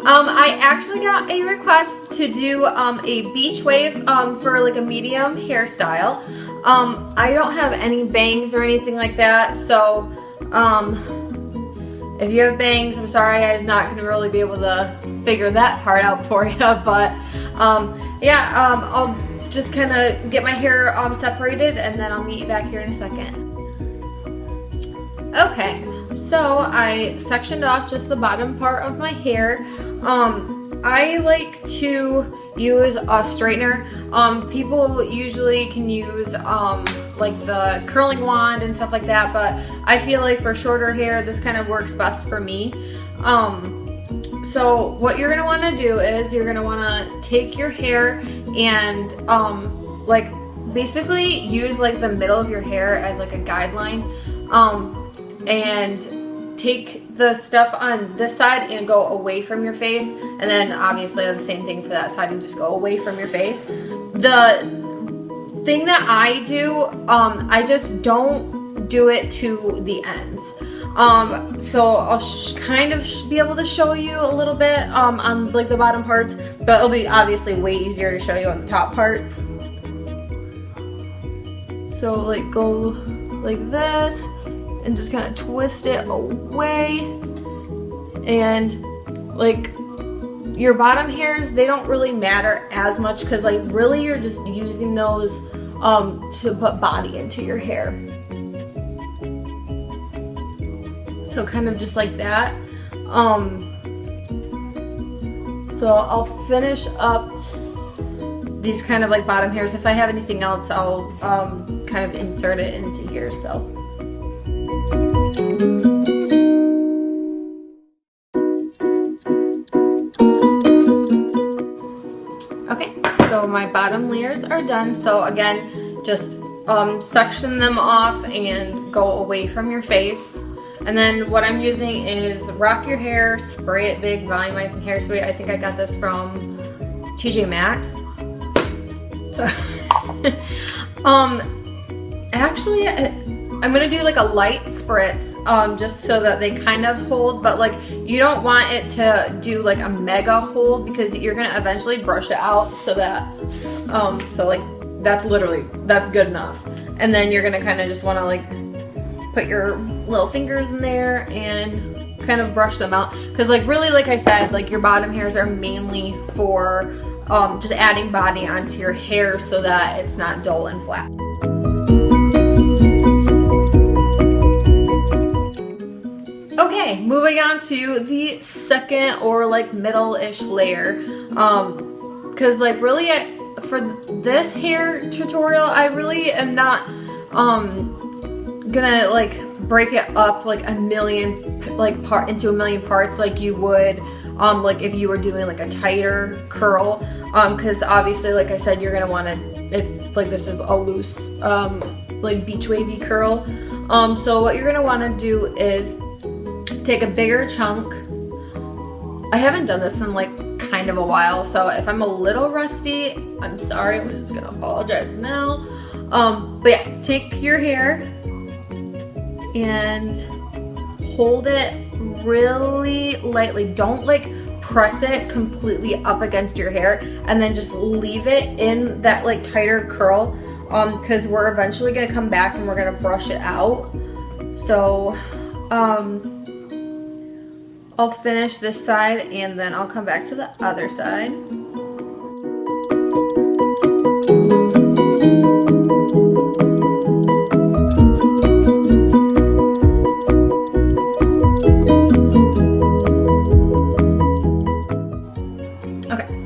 I actually got a request to do a beach wave for like a medium hairstyle. I don't have any bangs or anything like that, so if you have bangs, I'm sorry, I'm not going to really be able to figure that part out for you, but yeah, I'll just kind of get my hair separated and then I'll meet you back here in a second. Okay, so I sectioned off just the bottom part of my hair. I like to use a straightener. People usually can use like the curling wand and stuff like that, but I feel like for shorter hair this kind of works best for me. So what you're gonna want to do is you're gonna want to take your hair and like basically use like the middle of your hair as like a guideline, and take the stuff on this side and go away from your face, and then obviously the same thing for that side and just go away from your face. The thing that I do, I just don't do it to the ends. So I'll kind of be able to show you a little bit on like the bottom parts, but it'll be obviously way easier to show you on the top parts. So like go like this and just kind of twist it away, and like your bottom hairs, they don't really matter as much because like really you're just using those to put body into your hair. So kind of just like that. So I'll finish up these kind of like bottom hairs. If I have anything else, I'll kind of insert it into here. So okay, so my bottom layers are done. So again, just section them off and go away from your face. And then what I'm using is Rock Your Hair Spray It Big Volumizing Hair Spray. I think I got this from TJ Maxx. So actually I'm gonna do like a light spritz just so that they kind of hold, but like you don't want it to do like a mega hold because you're gonna eventually brush it out, so that so like that's good enough. And then you're gonna kind of just want to like put your little fingers in there and kind of brush them out, because like really, like I said, like your bottom hairs are mainly for just adding body onto your hair so that it's not dull and flat. Okay, moving on to the second or like middle-ish layer, because like really for this hair tutorial I really am not gonna like break it up like into a million parts like you would like if you were doing like a tighter curl, because obviously, like I said, you're gonna want to, if like this is a loose like beach wavy curl, so what you're gonna want to do is take a bigger chunk. I haven't done this in like kind of a while, so if I'm a little rusty, I'm sorry. I'm just gonna apologize now. But yeah, take your hair and hold it really lightly. Don't like press it completely up against your hair, and then just leave it in that like tighter curl, because we're eventually gonna come back and we're gonna brush it out. So I'll finish this side and then I'll come back to the other side.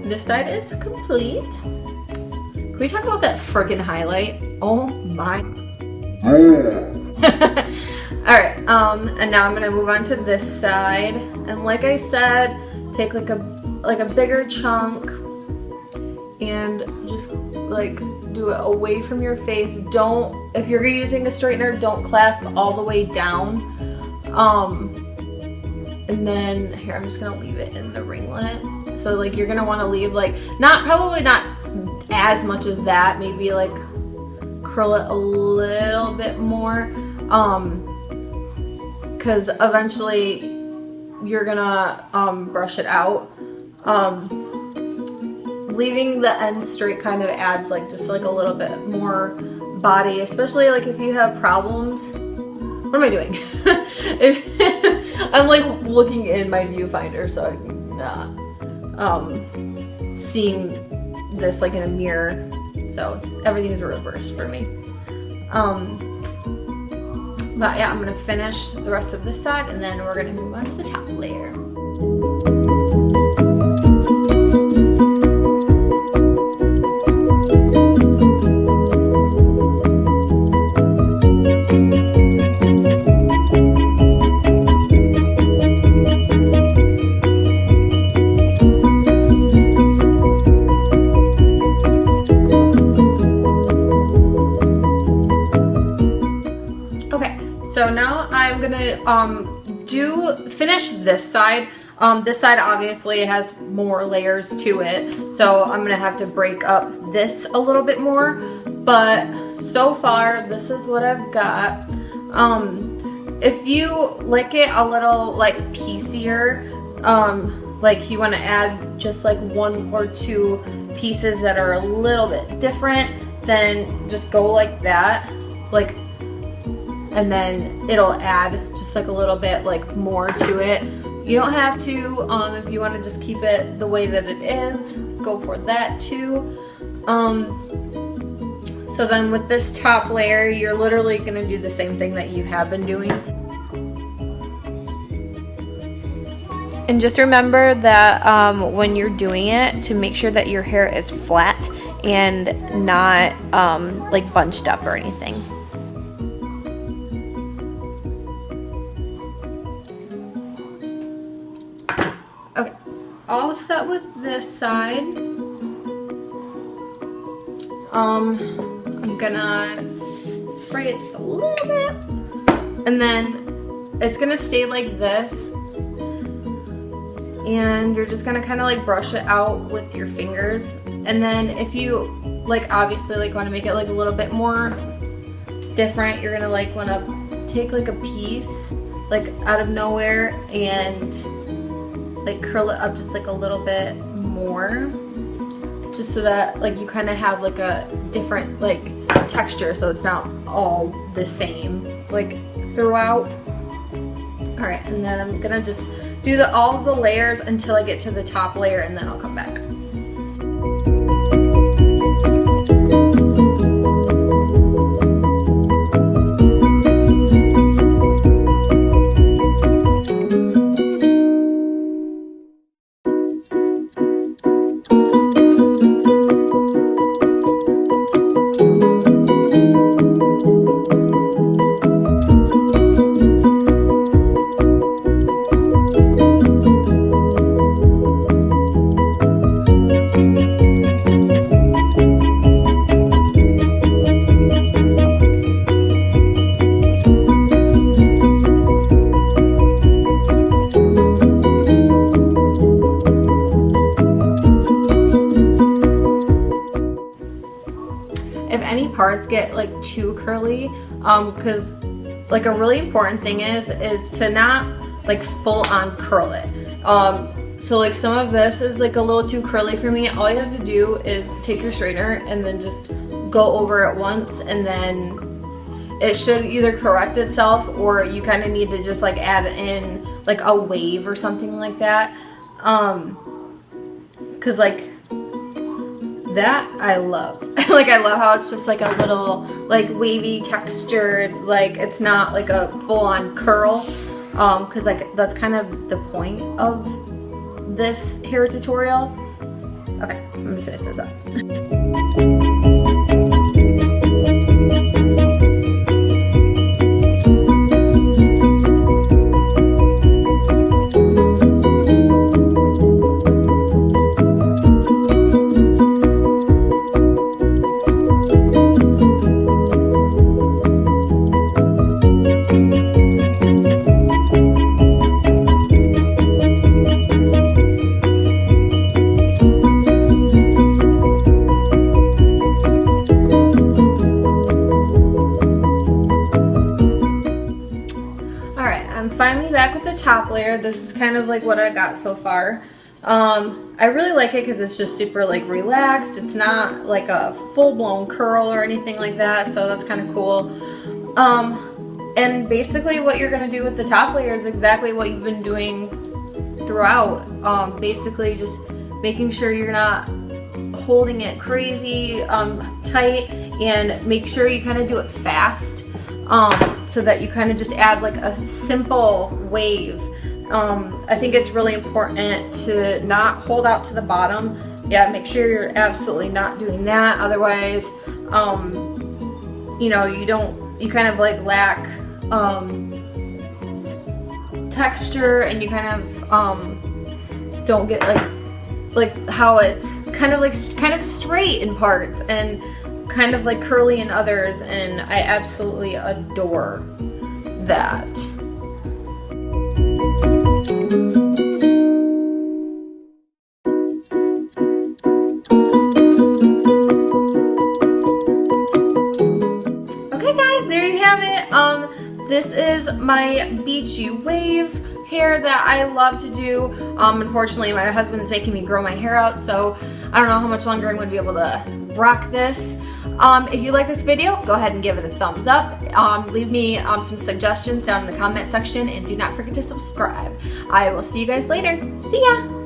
This side is complete. Can we talk about that friggin' highlight? Oh my. Alright, and now I'm gonna move on to this side. And like I said, take like a bigger chunk and just like do it away from your face. Don't, if you're using a straightener, don't clasp all the way down. And then here, I'm just gonna leave it in the ringlet. So like you're gonna want to leave like probably not as much as that, maybe like curl it a little bit more, because eventually you're gonna brush it out. Leaving the end straight kind of adds like just like a little bit more body, especially like if you have problems. What am I doing? I'm like looking in my viewfinder, so I'm not seeing this like in a mirror. So everything's reversed for me. But yeah, I'm gonna finish the rest of this side and then we're gonna move on to the top layer. So now I'm gonna finish this side. This side obviously has more layers to it, so I'm gonna have to break up this a little bit more. But so far, this is what I've got. If you like it a little like piecier, like you want to add just like 1 or 2 pieces that are a little bit different, then just go like that, like. And then it'll add just like a little bit like more to it. You don't have to, if you want to just keep it the way that it is, go for that too. So then with this top layer, you're literally gonna do the same thing that you have been doing. And just remember that when you're doing it, to make sure that your hair is flat and not like bunched up or anything. Okay, all set with this side. I'm gonna spray it just a little bit, and then it's gonna stay like this, and you're just gonna kind of like brush it out with your fingers. And then if you like obviously like want to make it like a little bit more different, you're gonna like want to take like a piece like out of nowhere and like curl it up just like a little bit more, just so that like you kind of have like a different like texture, so it's not all the same like throughout. All right, and then I'm gonna just do all of the layers until I get to the top layer, and then I'll come back. Parts get like too curly, because like a really important thing is to not like full on curl it. So like some of this is like a little too curly for me. All you have to do is take your straightener and then just go over it once, and then it should either correct itself, or you kind of need to just like add in like a wave or something like that, because like that I love. Like I love how it's just like a little like wavy textured, like it's not like a full-on curl, because like that's kind of the point of this hair tutorial. Okay, I'm gonna finish this up. top layer. This is kind of like what I got so far. I really like it because it's just super like relaxed. It's not like a full-blown curl or anything like that, so that's kind of cool. And basically what you're going to do with the top layer is exactly what you've been doing throughout. Basically just making sure you're not holding it crazy tight, and make sure you kind of do it fast, so that you kind of just add like a simple wave. I think it's really important to not hold out to the bottom. Yeah, make sure you're absolutely not doing that. Otherwise, you know, you kind of like lack texture, and you kind of don't get like how it's kind of straight in parts and kind of like curly in others, and I absolutely adore that. Okay guys, there you have it. This is my Beachy wave hair that I love to do. Unfortunately, my husband's making me grow my hair out, so I don't know how much longer I'm going to be able to rock this. If you like this video, go ahead and give it a thumbs up. Leave me some suggestions down in the comment section, and do not forget to subscribe. I will see you guys later. See ya!